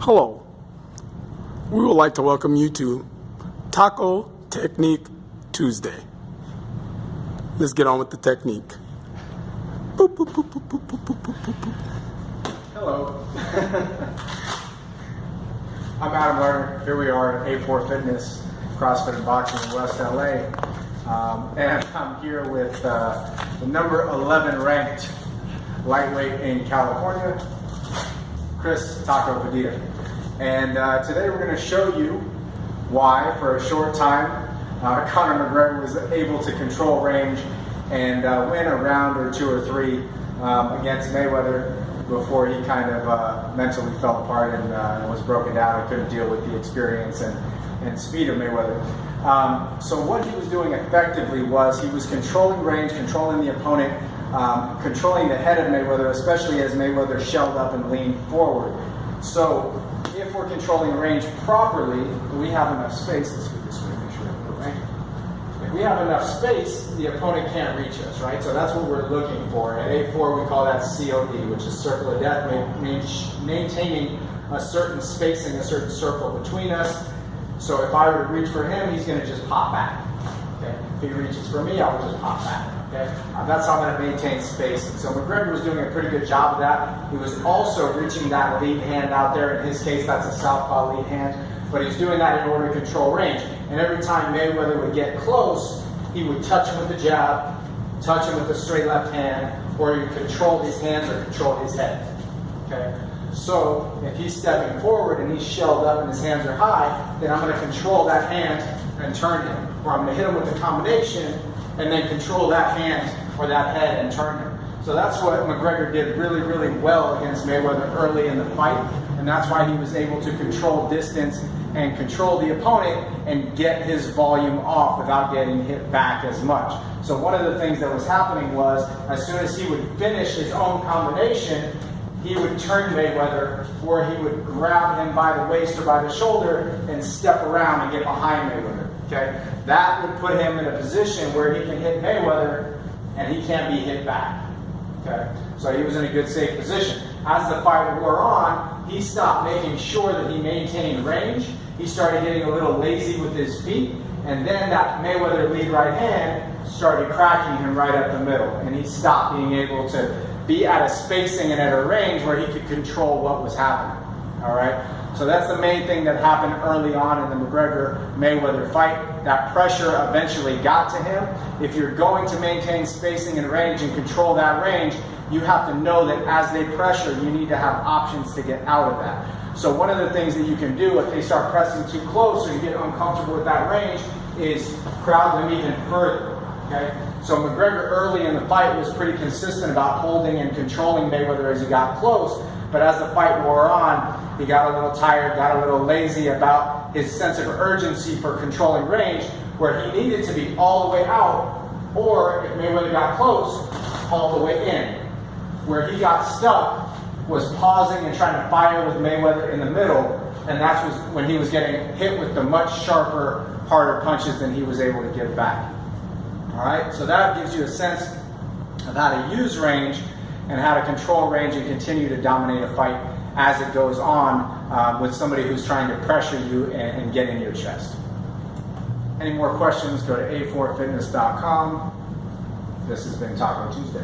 Hello. We would like to welcome you to Taco Technique Tuesday. Let's get on with the technique. Boop, boop, boop, boop, boop, boop, boop, boop, boop. Hello. I'm Adam Lerner. Here we are at A4 Fitness, CrossFit and Boxing in West LA. And I'm here with the number 11 ranked lightweight in California, Chris Taco Padilla. And today we're going to show you why, for a short time, Conor McGregor was able to control range and win a round or two or three against Mayweather before he kind of mentally fell apart and was broken down and couldn't deal with the experience and speed of Mayweather. So what he was doing effectively was he was controlling range, controlling the opponent, controlling the head of Mayweather, especially as Mayweather shelled up and leaned forward. So if we're controlling range properly, we have enough space. Let's get this way, make sure we're right. If we have enough space, the opponent can't reach us, right? So that's what we're looking for. At A4, we call that COD, which is circle of death, maintaining a certain spacing, a certain circle between us. So if I were to reach for him, he's going to just pop back. Okay? If he reaches for me, I will just pop back. Okay? That's how I'm going to maintain spacing. So McGregor was doing a pretty good job of that. He was also reaching that lead hand out there. In his case, that's a southpaw lead hand. But he's doing that in order to control range. And every time Mayweather would get close, he would touch him with the jab, touch him with the straight left hand, or he would control his hands or control his head. Okay? So if he's stepping forward and he's shelled up and his hands are high, then I'm going to control that hand and turn him. Or I'm going to hit him with a combination and then control that hand or that head and turn him. So that's what McGregor did really, really well against Mayweather early in the fight. And that's why he was able to control distance and control the opponent and get his volume off without getting hit back as much. So one of the things that was happening was as soon as he would finish his own combination, he would turn Mayweather, or he would grab him by the waist or by the shoulder and step around and get behind Mayweather. Okay? That would put him in a position where he can hit Mayweather and he can't be hit back. Okay? So he was in a good, safe position. As the fight wore on, he stopped making sure that he maintained range. He started getting a little lazy with his feet, and then that Mayweather lead right hand started cracking him right up the middle, and he stopped being able to be at a spacing and at a range where he could control what was happening. All right? So that's the main thing that happened early on in the McGregor-Mayweather fight. That pressure eventually got to him. If you're going to maintain spacing and range and control that range, you have to know that as they pressure, you need to have options to get out of that. So one of the things that you can do if they start pressing too close or you get uncomfortable with that range is crowd them even further. Okay? So McGregor early in the fight was pretty consistent about holding and controlling Mayweather as he got close. But as the fight wore on, he got a little tired, got a little lazy about his sense of urgency for controlling range, where he needed to be all the way out, or if Mayweather got close, all the way in. Where he got stuck was pausing and trying to fire with Mayweather in the middle, and that was when he was getting hit with the much sharper, harder punches than he was able to give back. All right, so that gives you a sense of how to use range and how to control range and continue to dominate a fight as it goes on with somebody who's trying to pressure you and get in your chest. Any more questions, go to a4fitness.com. This has been Taco Tuesday.